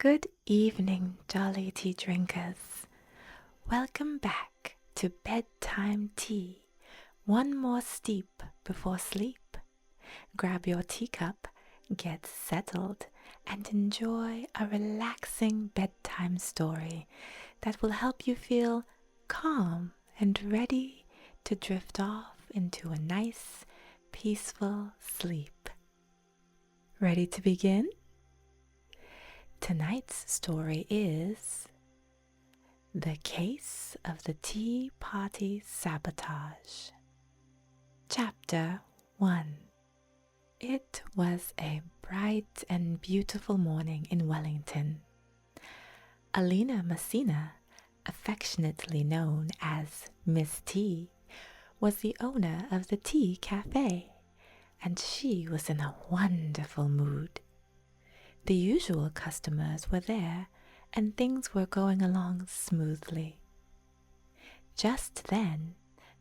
Good evening, jolly tea drinkers. Welcome back to Bedtime Tea. One more steep before sleep. Grab your teacup, get settled, and enjoy a relaxing bedtime story that will help you feel calm and ready to drift off into a nice, peaceful sleep. Ready to begin? Tonight's story is The Case of the Tea Party Sabotage. Chapter 1. It was a bright and beautiful morning in Wellington. Alina Messina, affectionately known as Miss Tea, was the owner of the tea cafe, and she was in a wonderful mood. The usual customers were there, and things were going along smoothly. Just then,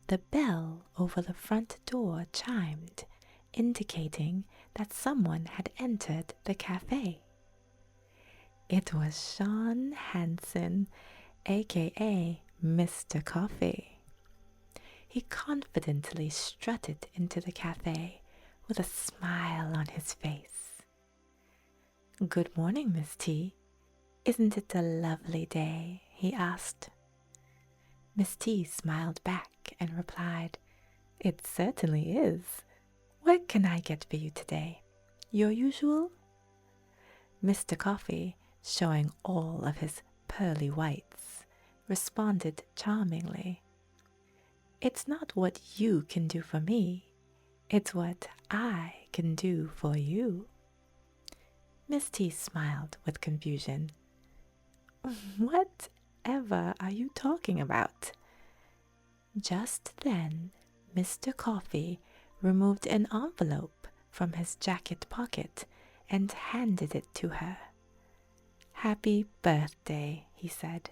the bell over the front door chimed, indicating that someone had entered the cafe. It was Sean Hansen, aka Mr. Coffee. He confidently strutted into the cafe with a smile on his face. "Good morning, Miss T. Isn't it a lovely day?" he asked. Miss T smiled back and replied, "It certainly is. What can I get for you today? Your usual?" Mr. Coffee, showing all of his pearly whites, responded charmingly, "It's not what you can do for me. It's what I can do for you." Miss T smiled with confusion. "Whatever are you talking about?" Just then, Mr. Coffee removed an envelope from his jacket pocket and handed it to her. "Happy birthday," he said.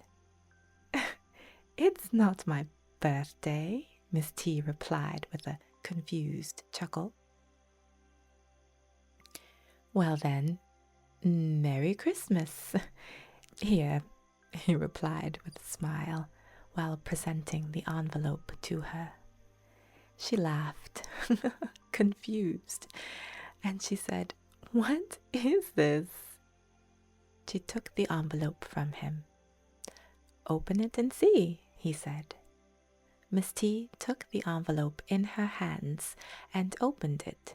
"It's not my birthday," Miss T replied with a confused chuckle. "Well then, Merry Christmas." "Here," he replied with a smile while presenting the envelope to her. She laughed, confused, and she said, "What is this?" She took the envelope from him. "Open it and see," he said. Miss T took the envelope in her hands and opened it.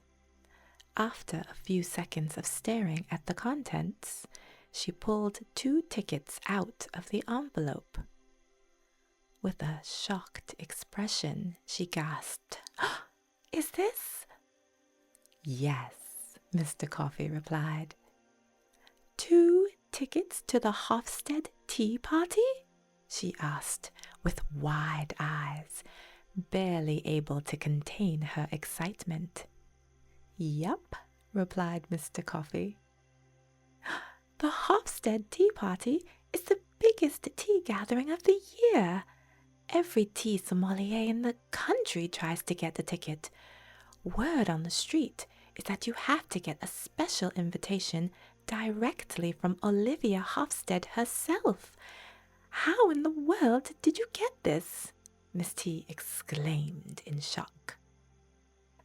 After a few seconds of staring at the contents, she pulled 2 tickets out of the envelope. With a shocked expression, she gasped, "Is this?" "Yes," Mr. Coffee replied. "2 tickets to the Hofstede Tea Party?" she asked, with wide eyes, barely able to contain her excitement. "Yup," replied Mr. Coffee. "The Hofstede Tea Party is the biggest tea gathering of the year. Every tea sommelier in the country tries to get a ticket. Word on the street is that you have to get a special invitation directly from Olivia Hofstede herself. How in the world did you get this?" Miss T exclaimed in shock.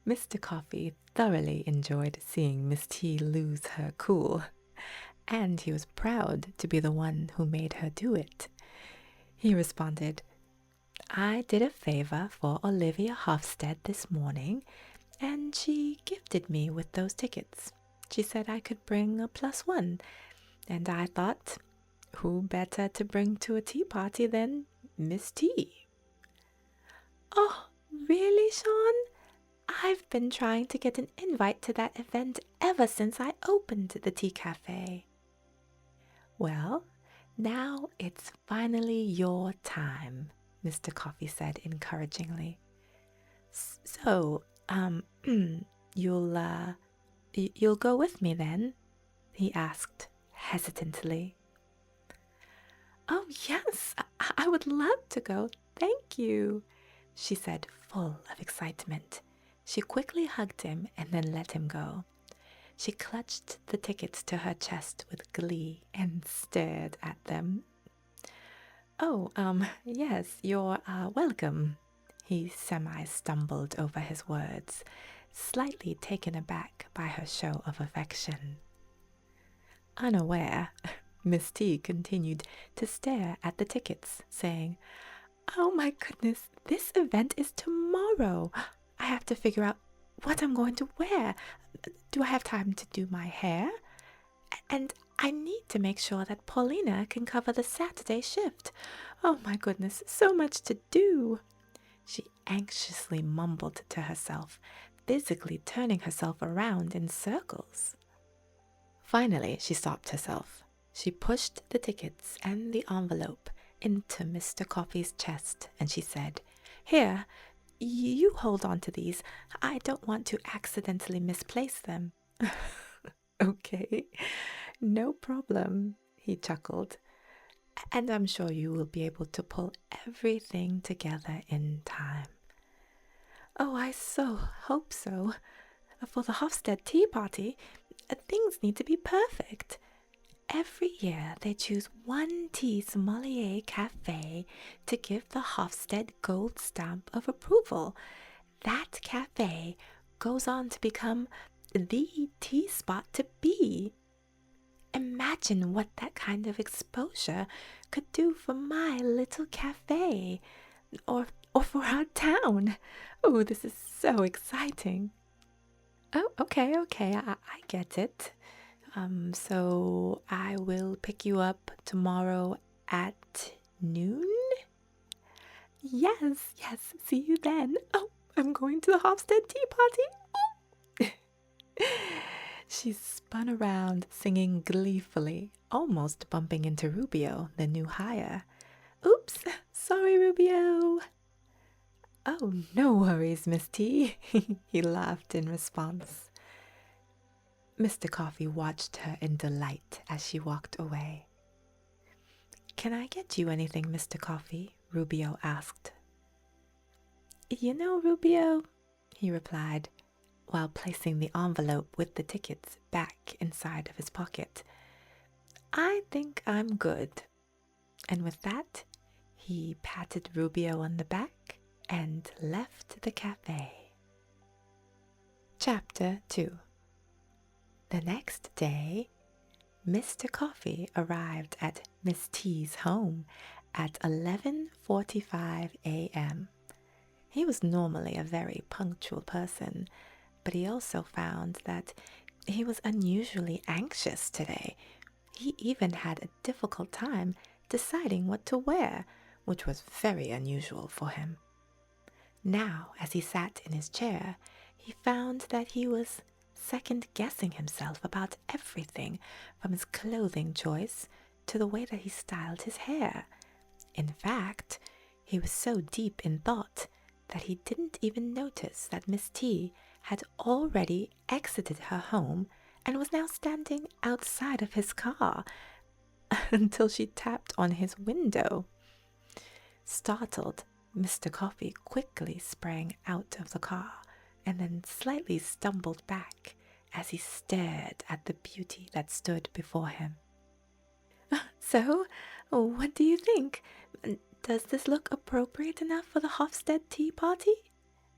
Mr. Coffee thoroughly enjoyed seeing Miss T lose her cool, and he was proud to be the one who made her do it. He responded, "I did a favor for Olivia Hofstede this morning, and she gifted me with those tickets. She said I could bring a +1, and I thought, who better to bring to a tea party than Miss T?" "Oh, really, Sean? I've been trying to get an invite to that event ever since I opened the tea cafe." "Well, now it's finally your time," Mr. Coffee said encouragingly. "So, you'll go with me then?" he asked hesitantly. "Oh, yes, I would love to go, thank you," she said, full of excitement. She quickly hugged him and then let him go. She clutched the tickets to her chest with glee and stared at them. Oh, yes, you're welcome. He semi-stumbled over his words, slightly taken aback by her show of affection. Unaware, Miss T continued to stare at the tickets, saying, "Oh my goodness, this event is tomorrow. I have to figure out what I'm going to wear. Do I have time to do my hair? And I need to make sure that Paulina can cover the Saturday shift. Oh my goodness, so much to do." She anxiously mumbled to herself, physically turning herself around in circles. Finally, she stopped herself. She pushed the tickets and the envelope into Mr. Coffee's chest, and she said, "Here, you hold on to these. I don't want to accidentally misplace them." "Okay, no problem," he chuckled. "And I'm sure you will be able to pull everything together in time." "Oh, I so hope so. For the Hofstede tea party, things need to be perfect. Every year they choose one tea sommelier cafe to give the Hofstede gold stamp of approval. That cafe goes on to become the tea spot to be. Imagine what that kind of exposure could do for my little cafe, or for our town. Oh, this is so exciting." "Oh, okay, I get it. So I will pick you up tomorrow at noon?" Yes, see you then. Oh, I'm going to the Hofstede tea party." She spun around, singing gleefully, almost bumping into Rubio, the new hire. "Oops, sorry, Rubio." "Oh, no worries, Miss T," he laughed in response. Mr. Coffee watched her in delight as she walked away. "Can I get you anything, Mr. Coffee?" Rubio asked. "You know, Rubio," he replied, while placing the envelope with the tickets back inside of his pocket, "I think I'm good." And with that, he patted Rubio on the back and left the cafe. Chapter 2. The next day, Mr. Coffee arrived at Miss T's home at 11:45 a.m. He was normally a very punctual person, but he also found that he was unusually anxious today. He even had a difficult time deciding what to wear, which was very unusual for him. Now, as he sat in his chair, he found that he was second-guessing himself about everything, from his clothing choice to the way that he styled his hair. In fact, he was so deep in thought that he didn't even notice that Miss T had already exited her home and was now standing outside of his car until she tapped on his window. Startled, Mr. Coffee quickly sprang out of the car and then slightly stumbled back as he stared at the beauty that stood before him. "So, what do you think? Does this look appropriate enough for the Hofstede tea party?"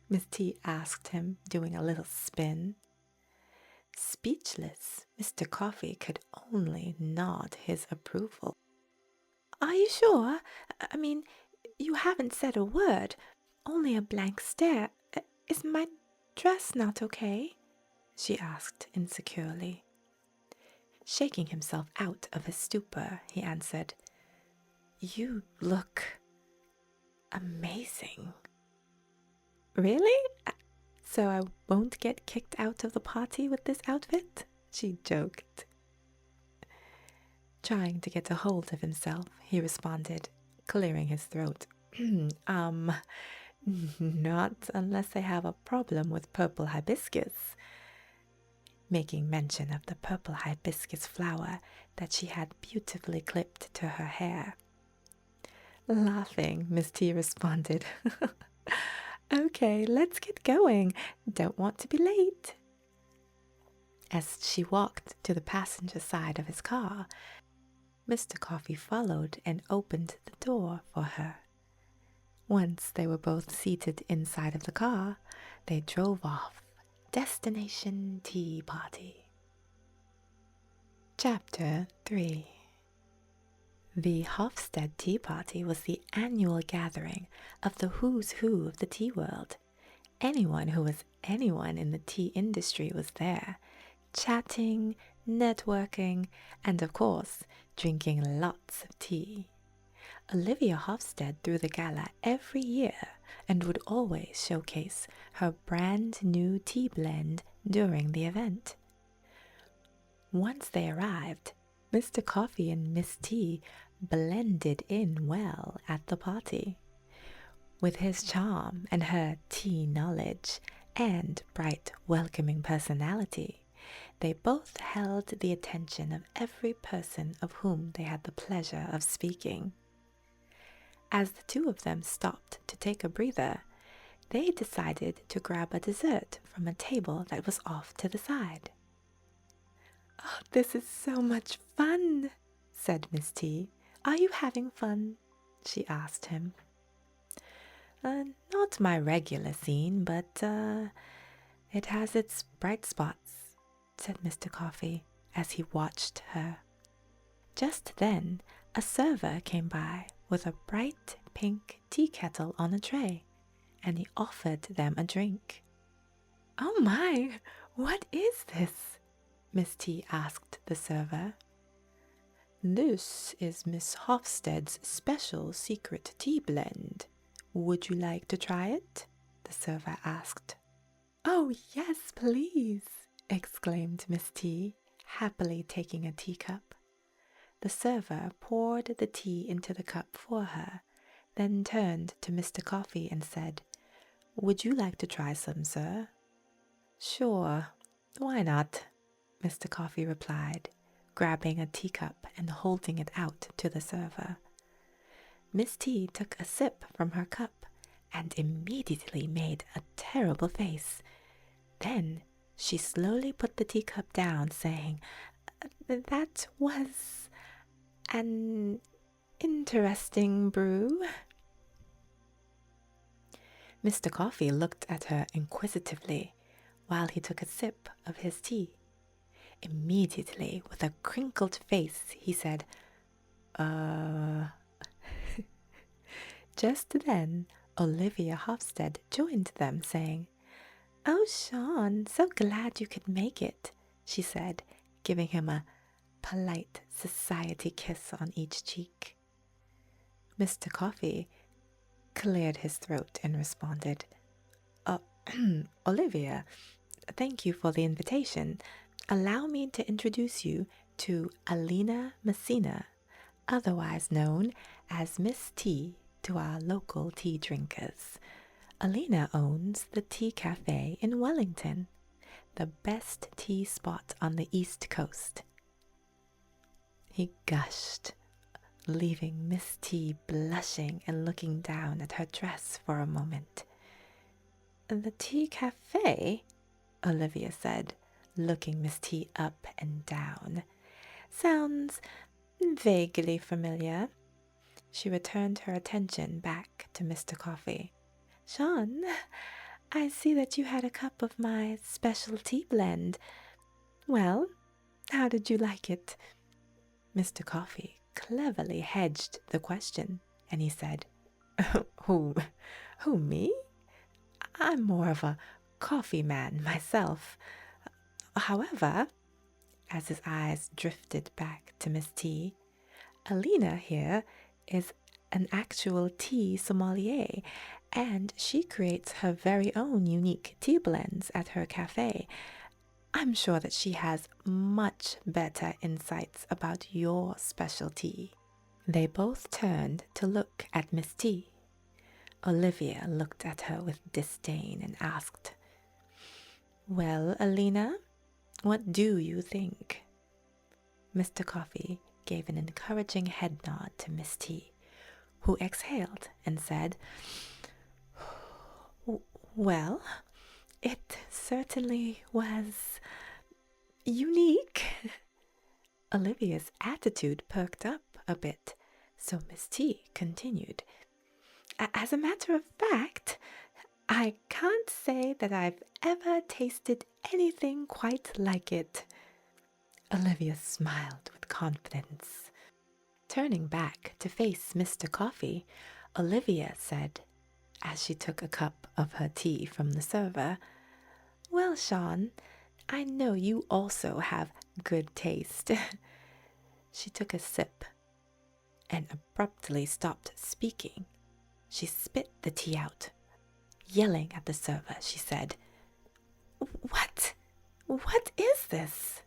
Miss T asked him, doing a little spin. Speechless, Mr. Coffee could only nod his approval. "Are you sure? I mean, you haven't said a word, only a blank stare. Is my dress not okay?" she asked insecurely. Shaking himself out of his stupor, he answered, "You look amazing." "Really? So I won't get kicked out of the party with this outfit?" she joked. Trying to get a hold of himself, he responded, clearing his throat. Not unless I have a problem with purple hibiscus," making mention of the purple hibiscus flower that she had beautifully clipped to her hair. Laughing, Miss T responded, "Okay, let's get going. Don't want to be late." As she walked to the passenger side of his car, Mr. Coffee followed and opened the door for her. Once they were both seated inside of the car, they drove off. Destination Tea Party. Chapter 3. The Hofstede Tea Party was the annual gathering of the who's who of the tea world. Anyone who was anyone in the tea industry was there, chatting, networking, and of course, drinking lots of tea. Olivia Hofstede threw the gala every year and would always showcase her brand new tea blend during the event. Once they arrived, Mr. Coffee and Miss Tea blended in well at the party. With his charm and her tea knowledge and bright, welcoming personality, they both held the attention of every person of whom they had the pleasure of speaking. As the two of them stopped to take a breather, they decided to grab a dessert from a table that was off to the side. "Oh, this is so much fun," said Miss T. "Are you having fun?" she asked him. Not my regular scene, but it has its bright spots," said Mr. Coffee as he watched her. Just then, a server came by with a bright pink tea kettle on a tray, and he offered them a drink. "Oh my, what is this?" Miss T asked the server. "This is Miss Hofstede's special secret tea blend. Would you like to try it?" the server asked. "Oh, yes, please," exclaimed Miss T, happily taking a teacup. The server poured the tea into the cup for her, then turned to Mr. Coffee and said, "Would you like to try some, sir?" "Sure, why not?" Mr. Coffee replied, grabbing a teacup and holding it out to the server. Miss T took a sip from her cup and immediately made a terrible face. Then she slowly put the teacup down, saying, "That was an interesting brew." Mr. Coffee looked at her inquisitively while he took a sip of his tea. Immediately, with a crinkled face, he said, Just then, Olivia Hofstede joined them, saying, "Oh, Sean, so glad you could make it," she said, giving him a polite society kiss on each cheek. Mr. Coffee cleared his throat and responded, "Olivia, thank you for the invitation. Allow me to introduce you to Alina Messina, otherwise known as Miss T to our local tea drinkers. Alina owns the Tea Cafe in Wellington, the best tea spot on the East Coast." He gushed, leaving Miss T blushing and looking down at her dress for a moment. "The Tea Cafe?" Olivia said, looking Miss T up and down. "Sounds vaguely familiar." She returned her attention back to Mr. Coffee. "Sean, I see that you had a cup of my special tea blend. Well, how did you like it?" Mr. Coffee cleverly hedged the question, and he said, Who, me? I'm more of a coffee man myself. However," as his eyes drifted back to Miss T, "Alina here is an actual tea sommelier, and she creates her very own unique tea blends at her cafe. I'm sure that she has much better insights about your specialty." They both turned to look at Miss T. Olivia looked at her with disdain and asked, "Well, Alina, what do you think?" Mr. Coffee gave an encouraging head nod to Miss T, who exhaled and said, "Well, it certainly was unique. Olivia's attitude perked up a bit, so Miss T continued. As a matter of fact, I can't say that I've ever tasted anything quite like it. Olivia smiled with confidence. Turning back to face Mr. Coffee, Olivia said, as she took a cup of her tea from the server, Well, Sean, I know you also have good taste. She took a sip and abruptly stopped speaking. She spit the tea out. Yelling at the server, she said, What? What is this?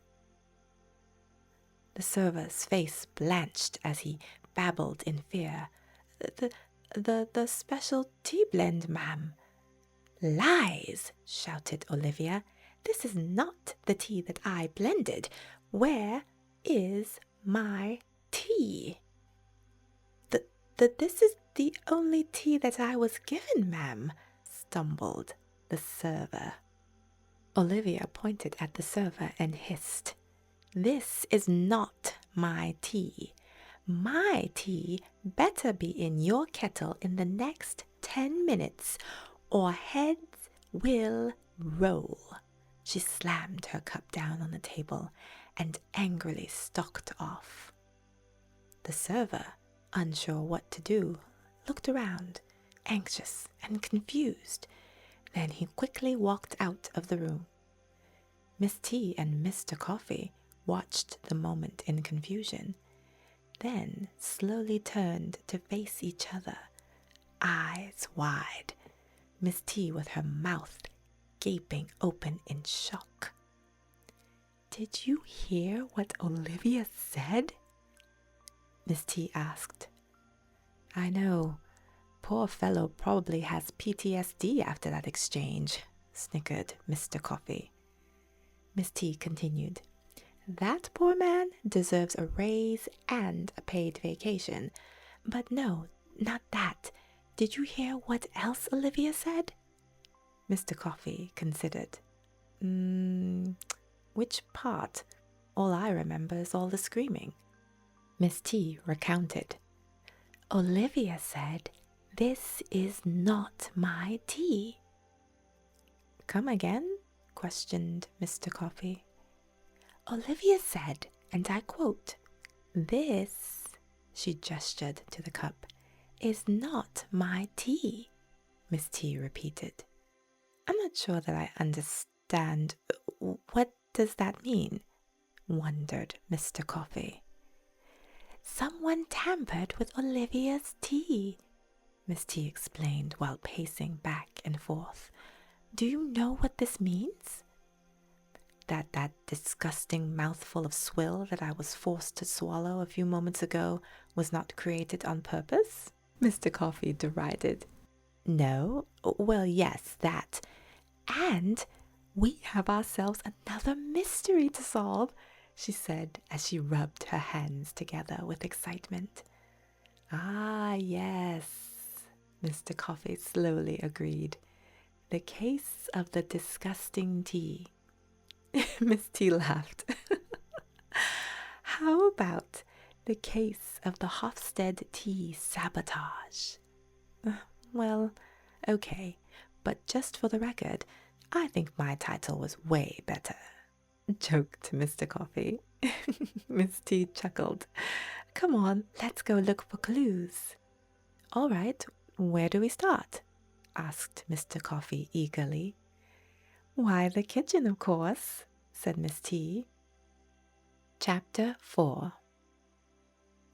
The server's face blanched as he babbled in fear. The special tea blend, ma'am. Lies, shouted Olivia. This is not the tea that I blended. Where is my tea? This is the only tea that I was given, ma'am, stumbled the server. Olivia pointed at the server and hissed, This is not my tea. My tea better be in your kettle in the next 10 minutes, or heads will roll. She slammed her cup down on the table and angrily stalked off. The server, unsure what to do, looked around, anxious and confused. Then he quickly walked out of the room. Miss T and Mr. Coffee watched the moment in confusion, then slowly turned to face each other, eyes wide, Miss T with her mouth gaping open in shock. Did you hear what Olivia said? Miss T asked. I know. Poor fellow probably has PTSD after that exchange, snickered Mr. Coffee. Miss T continued. That poor man deserves a raise and a paid vacation. But no, not that. Did you hear what else Olivia said? Mr. Coffee considered. Which part? All I remember is all the screaming. Miss T recounted. Olivia said, This is not my tea. Come again? Questioned Mr. Coffee. Olivia said, and I quote, This, she gestured to the cup, is not my tea, Miss T repeated. I'm not sure that I understand. What does that mean? Wondered Mr. Coffee. Someone tampered with Olivia's tea, Miss T explained while pacing back and forth. Do you know what this means? That disgusting mouthful of swill that I was forced to swallow a few moments ago was not created on purpose? Mr. Coffee derided. No? Well, yes, that. And we have ourselves another mystery to solve, she said as she rubbed her hands together with excitement. Ah, yes, Mr. Coffee slowly agreed. The case of the disgusting tea. Miss T laughed. How about the case of the Hofstede tea sabotage? Well, okay, but just for the record, I think my title was way better, joked Mr. Coffee. Miss T chuckled. Come on, let's go look for clues. All right, where do we start? Asked Mr. Coffee eagerly. Why, the kitchen, of course, said Miss T. Chapter 4.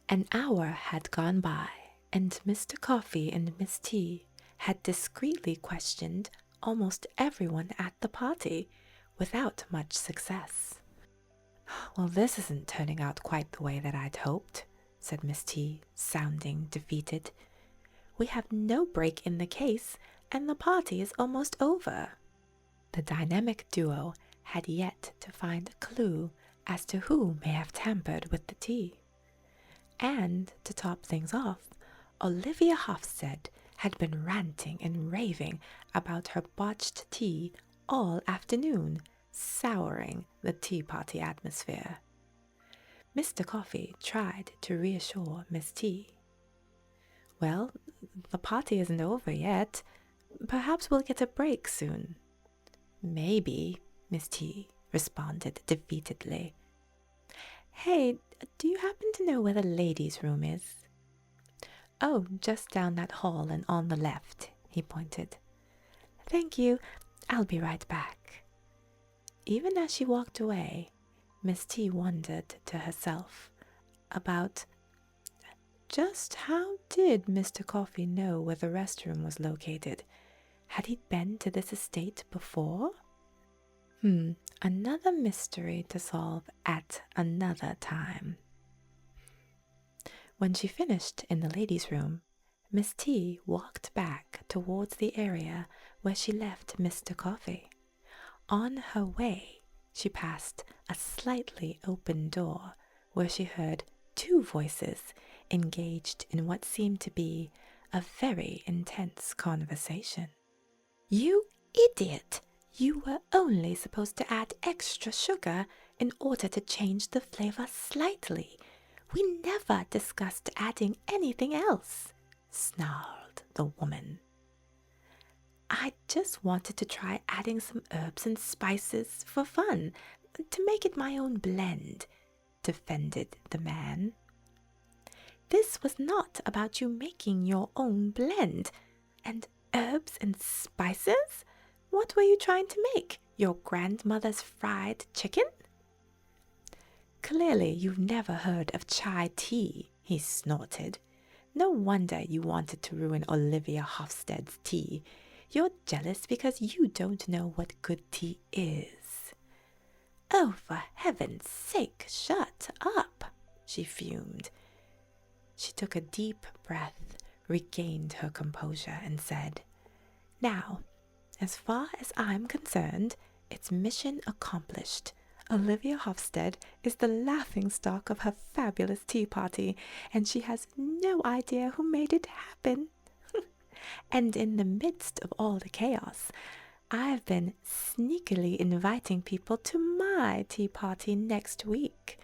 An hour had gone by, and Mr. Coffee and Miss T had discreetly questioned almost everyone at the party, without much success. Well, this isn't turning out quite the way that I'd hoped, said Miss T, sounding defeated. We have no break in the case, and the party is almost over. The dynamic duo had yet to find a clue as to who may have tampered with the tea. And, to top things off, Olivia Hofstede had been ranting and raving about her botched tea all afternoon, souring the tea party atmosphere. Mr. Coffee tried to reassure Miss Tea. Well, the party isn't over yet. Perhaps we'll get a break soon. Maybe, Miss T responded defeatedly. Hey, do you happen to know where the ladies' room is? Oh, just down that hall and on the left, he pointed. Thank you. I'll be right back. Even as she walked away, Miss T wondered to herself about just how did Mr. Coffee know where the restroom was located? Had he been to this estate before? Another mystery to solve at another time. When she finished in the ladies' room, Miss T walked back towards the area where she left Mr. Coffee. On her way, she passed a slightly open door where she heard two voices engaged in what seemed to be a very intense conversation. You idiot! You were only supposed to add extra sugar in order to change the flavor slightly. We never discussed adding anything else, snarled the woman. I just wanted to try adding some herbs and spices for fun, to make it my own blend, defended the man. This was not about you making your own blend. And herbs and spices? What were you trying to make? Your grandmother's fried chicken? Clearly you've never heard of chai tea, he snorted. No wonder you wanted to ruin Olivia Hofstad's tea. You're jealous because you don't know what good tea is. Oh, for heaven's sake, shut up, she fumed. She took a deep breath, regained her composure, and said, Now, as far as I'm concerned, it's mission accomplished. Olivia Hofstad is the laughingstock of her fabulous tea party, and she has no idea who made it happen. And in the midst of all the chaos, I've been sneakily inviting people to my tea party next week.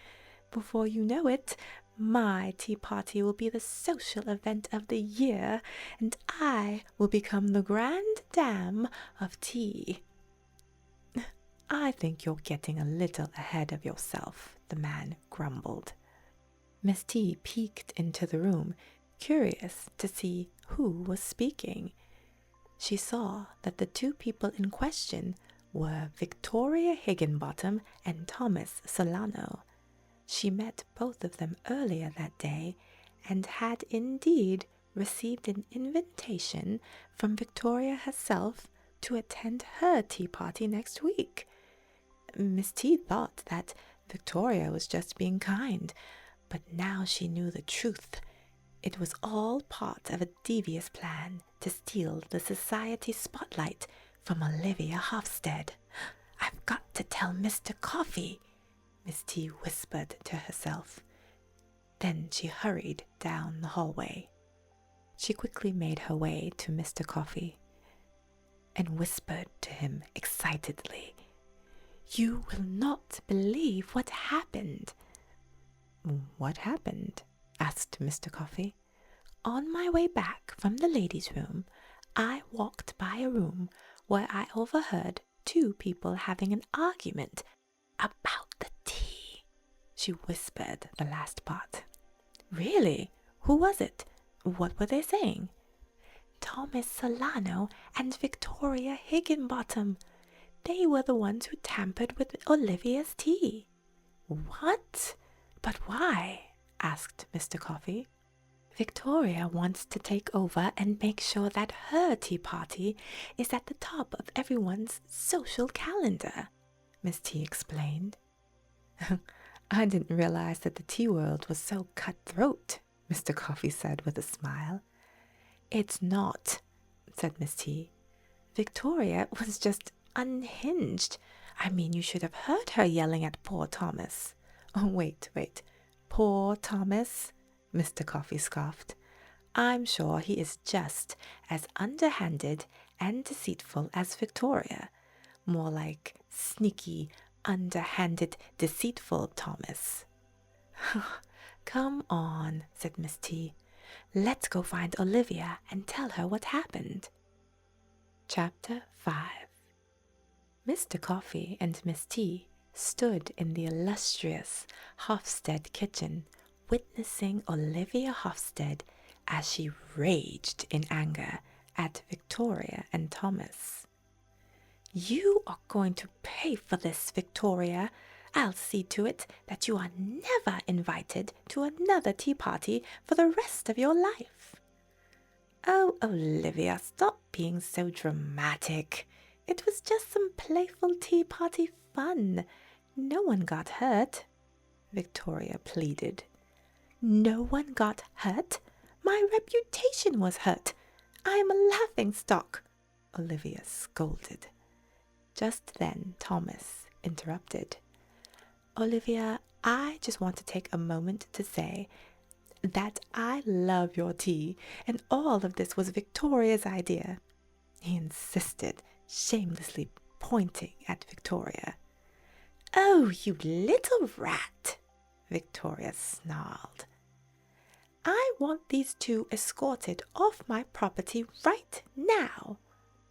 Before you know it, my tea party will be the social event of the year, and I will become the grande dame of tea. I think you're getting a little ahead of yourself, the man grumbled. Miss T peeked into the room, curious to see who was speaking. She saw that the two people in question were Victoria Higginbottom and Thomas Solano. She met both of them earlier that day and had indeed received an invitation from Victoria herself to attend her tea party next week. Miss T thought that Victoria was just being kind, but now she knew the truth. It was all part of a devious plan to steal the society spotlight from Olivia Hofstad. I've got to tell Mr. Coffee, Miss T whispered to herself. Then she hurried down the hallway. She quickly made her way to Mr. Coffee and whispered to him excitedly, You will not believe what happened. What happened? Asked Mr. Coffee. On my way back from the ladies' room, I walked by a room where I overheard two people having an argument about the tea. She whispered the last part. Really? Who was it? What were they saying? Thomas Solano and Victoria Higginbottom. They were the ones who tampered with Olivia's tea. What? But why? Asked Mr. Coffee. Victoria wants to take over and make sure that her tea party is at the top of everyone's social calendar, Miss T explained. I didn't realize that the tea world was so cutthroat, Mr. Coffee said with a smile. It's not, said Miss T. Victoria was just unhinged. I mean, you should have heard her yelling at poor Thomas. Oh, wait. Poor Thomas, Mr. Coffee scoffed. I'm sure he is just as underhanded and deceitful as Victoria. More like Sneaky, underhanded, deceitful Thomas. Come on, said Miss T. Let's go find Olivia and tell her what happened. Chapter 5. Mr. Coffee and Miss T stood in the illustrious Hofstede kitchen, witnessing Olivia Hofstede as she raged in anger at Victoria and Thomas. You are going to pay for this, Victoria. I'll see to it that you are never invited to another tea party for the rest of your life. Oh, Olivia, stop being so dramatic. It was just some playful tea party fun. No one got hurt, Victoria pleaded. No one got hurt? My reputation was hurt. I am a laughingstock, Olivia scolded. Just then Thomas interrupted. Olivia, I just want to take a moment to say that I love your tea, and all of this was Victoria's idea, he insisted, shamelessly pointing at Victoria. Oh, you little rat, Victoria snarled. I want these two escorted off my property right now,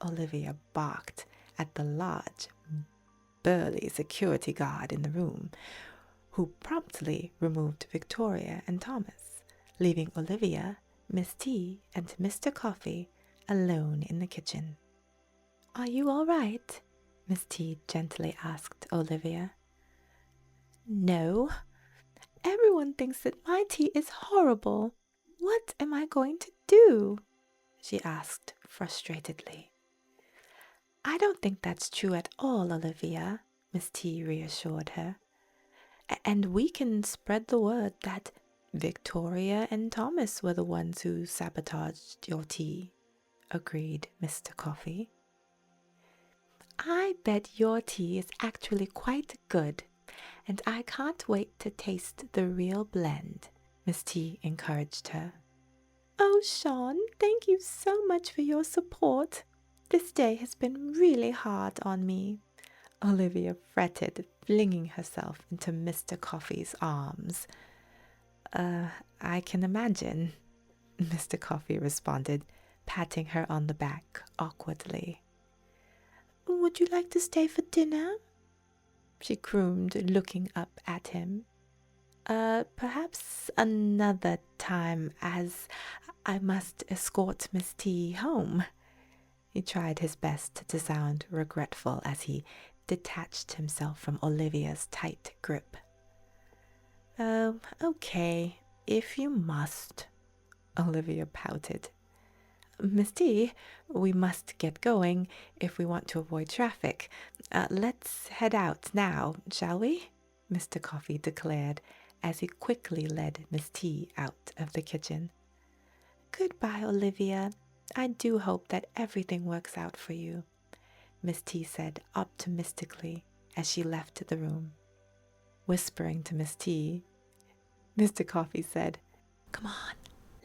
Olivia barked at the large, burly security guard in the room, who promptly removed Victoria and Thomas, leaving Olivia, Miss T, and Mr. Coffee alone in the kitchen. Are you all right? Miss T gently asked Olivia. No. Everyone thinks that my tea is horrible. What am I going to do? She asked frustratedly. I don't think that's true at all, Olivia, Miss T reassured her. And we can spread the word that Victoria and Thomas were the ones who sabotaged your tea, agreed Mr. Coffee. I bet your tea is actually quite good, and I can't wait to taste the real blend, Miss T encouraged her. Oh, Sean, thank you so much for your support. This day has been really hard on me, Olivia fretted, flinging herself into Mr. Coffee's arms. I can imagine, Mr. Coffee responded, patting her on the back awkwardly. Would you like to stay for dinner? She crooned, looking up at him. Perhaps another time, as I must escort Miss T home. He tried his best to sound regretful as he detached himself from Olivia's tight grip. Oh, okay, if you must, Olivia pouted. Miss T, we must get going if we want to avoid traffic. Let's head out now, shall we? Mr. Coffee declared as he quickly led Miss T out of the kitchen. Goodbye, Olivia. I do hope that everything works out for you, Miss T said optimistically as she left the room. Whispering to Miss T, Mr. Coffee said, Come on,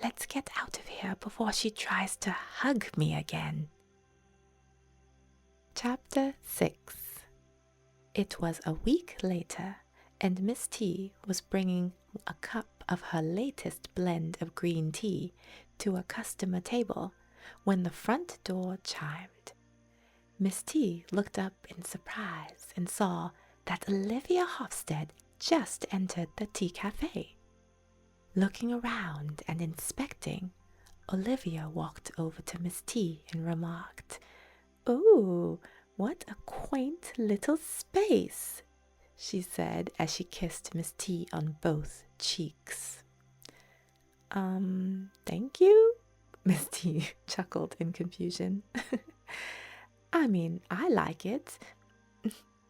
let's get out of here before she tries to hug me again. Chapter 6. It was a week later, and Miss T was bringing a cup of her latest blend of green tea to a customer table when the front door chimed. Miss T looked up in surprise and saw that Olivia Hofstede just entered the tea cafe. Looking around and inspecting, Olivia walked over to Miss T and remarked, "Ooh, what a quaint little space," she said as she kissed Miss T on both cheeks. Thank you?" Miss T chuckled in confusion. I mean, I like it.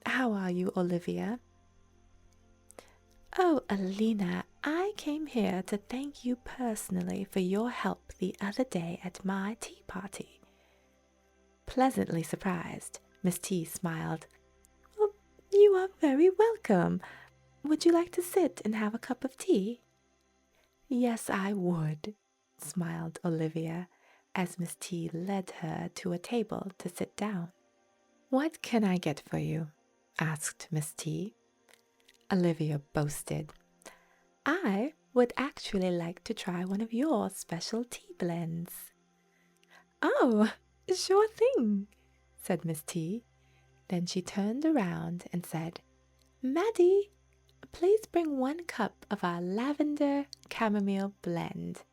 How are you, Olivia? Oh, Alina, I came here to thank you personally for your help the other day at my tea party. Pleasantly surprised, Miss T smiled. Oh, you are very welcome. Would you like to sit and have a cup of tea? Yes, I would, smiled Olivia, as Miss T led her to a table to sit down. What can I get for you? asked Miss T. Olivia boasted. I would actually like to try one of your special tea blends. Oh, sure thing, said Miss T. Then she turned around and said, Maddie, please bring 1 cup of our lavender chamomile blend.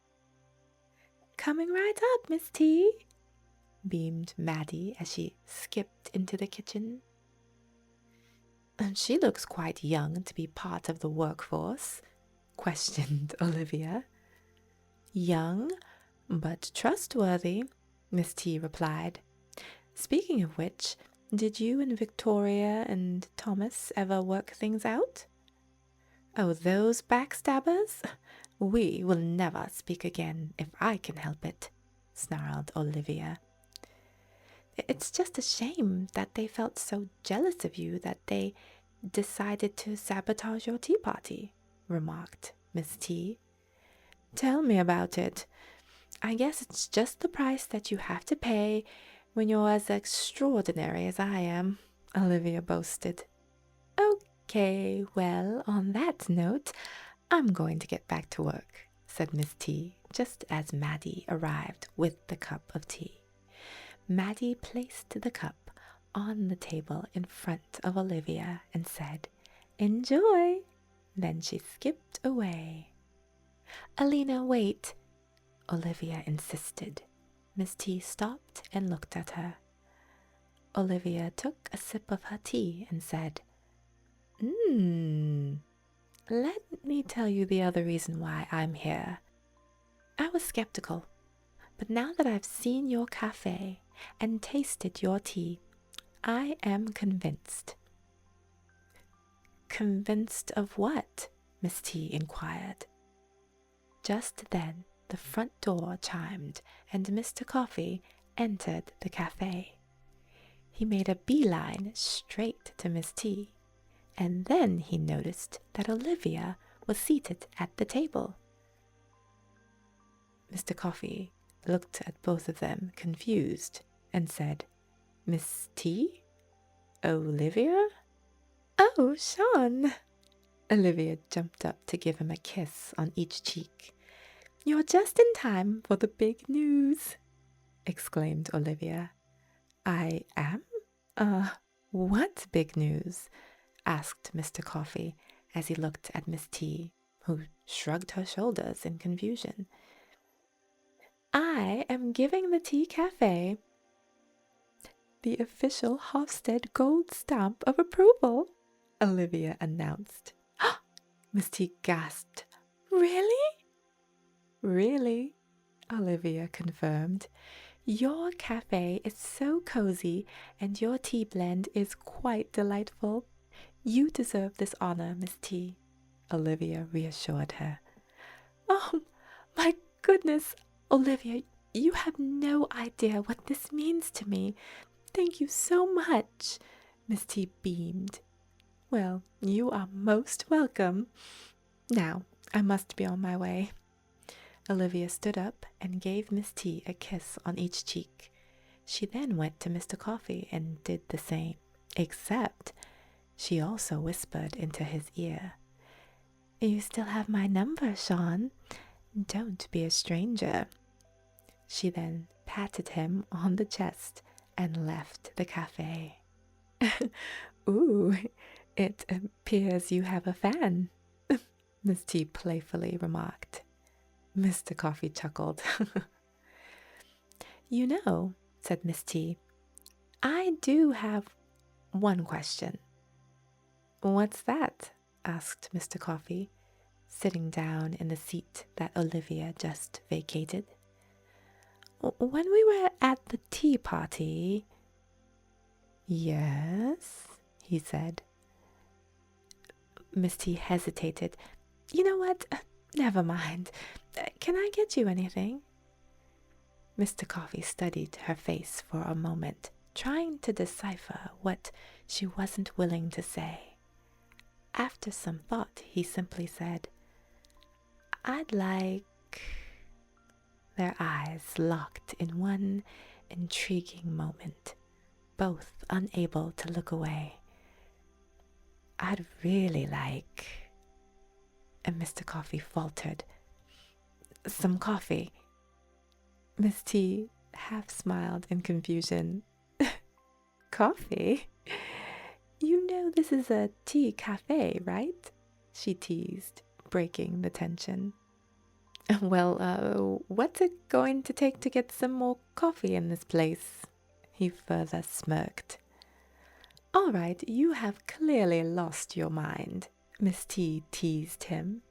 Coming right up, Miss T, beamed Maddie as she skipped into the kitchen. She looks quite young to be part of the workforce, questioned Olivia. Young, but trustworthy, Miss T replied. Speaking of which, did you and Victoria and Thomas ever work things out? Oh, those backstabbers? We will never speak again if I can help it, snarled Olivia. It's just a shame that they felt so jealous of you that they decided to sabotage your tea party, remarked Miss T. Tell me about it. I guess it's just the price that you have to pay when you're as extraordinary as I am, Olivia boasted. Okay, well, on that note, I'm going to get back to work, said Miss T, just as Maddie arrived with the cup of tea. Maddie placed the cup on the table in front of Olivia and said, Enjoy! Then she skipped away. Alina, wait, Olivia insisted. Miss T stopped and looked at her. Olivia took a sip of her tea and said, Let me tell you the other reason why I'm here. I was skeptical, but now that I've seen your cafe and tasted your tea, I am convinced. Convinced of what? Miss T inquired. Just then, the front door chimed and Mr. Coffee entered the cafe. He made a beeline straight to Miss T, and then he noticed that Olivia was seated at the table. Mr. Coffee looked at both of them confused and said, Miss T? Olivia? Oh, Sean! Olivia jumped up to give him a kiss on each cheek. You're just in time for the big news, exclaimed Olivia. I am? What big news? Asked Mr. Coffee as he looked at Miss T, who shrugged her shoulders in confusion. I am giving the tea cafe the official Hofstede gold stamp of approval, Olivia announced. Miss T gasped. Really? Really, Olivia confirmed. Your cafe is so cozy and your tea blend is quite delightful. You deserve this honor, Miss T, Olivia reassured her. Oh, my goodness, Olivia, you have no idea what this means to me. Thank you so much, Miss T beamed. Well, you are most welcome. Now, I must be on my way. Olivia stood up and gave Miss T a kiss on each cheek. She then went to Mr. Coffee and did the same, except she also whispered into his ear, You still have my number, Sean. Don't be a stranger. She then patted him on the chest and left the cafe. Ooh, it appears you have a fan, Miss T playfully remarked. Mr. Coffee chuckled. You know, said Miss T, I do have one question. What's that? Asked Mr. Coffee, sitting down in the seat that Olivia just vacated. When we were at the tea party... Yes, he said. Miss T hesitated. You know what? Never mind. Can I get you anything? Mr. Coffee studied her face for a moment, trying to decipher what she wasn't willing to say. After some thought, he simply said, I'd like... Their eyes locked in one intriguing moment, both unable to look away. I'd really like, and Mr. Coffee faltered, some coffee. Miss T half smiled in confusion. Coffee? You know this is a tea cafe, right? She teased, breaking the tension. Well, what's it going to take to get some more coffee in this place? He further smirked. All right, you have clearly lost your mind, Miss T teased him.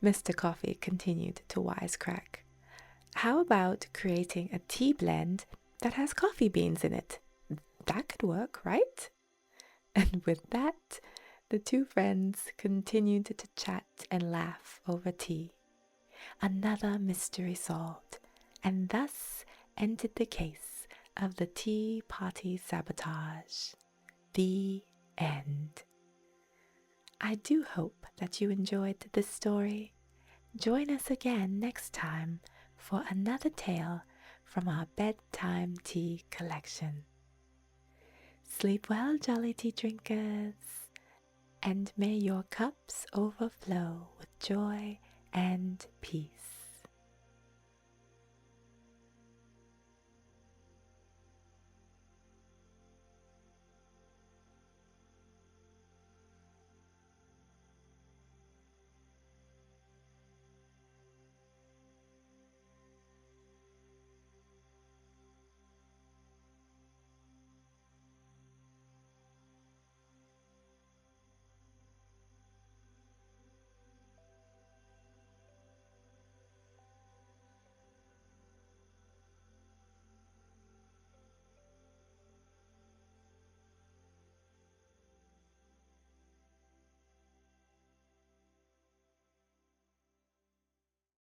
Mr. Coffee continued to wisecrack. How about creating a tea blend that has coffee beans in it? That could work, right? And with that, the two friends continued to chat and laugh over tea. Another mystery solved, and thus ended the case of the tea party sabotage. The end. I do hope that you enjoyed this story. Join us again next time for another tale from our Bedtime Tea collection. Sleep well, jolly tea drinkers, and may your cups overflow with joy and peace.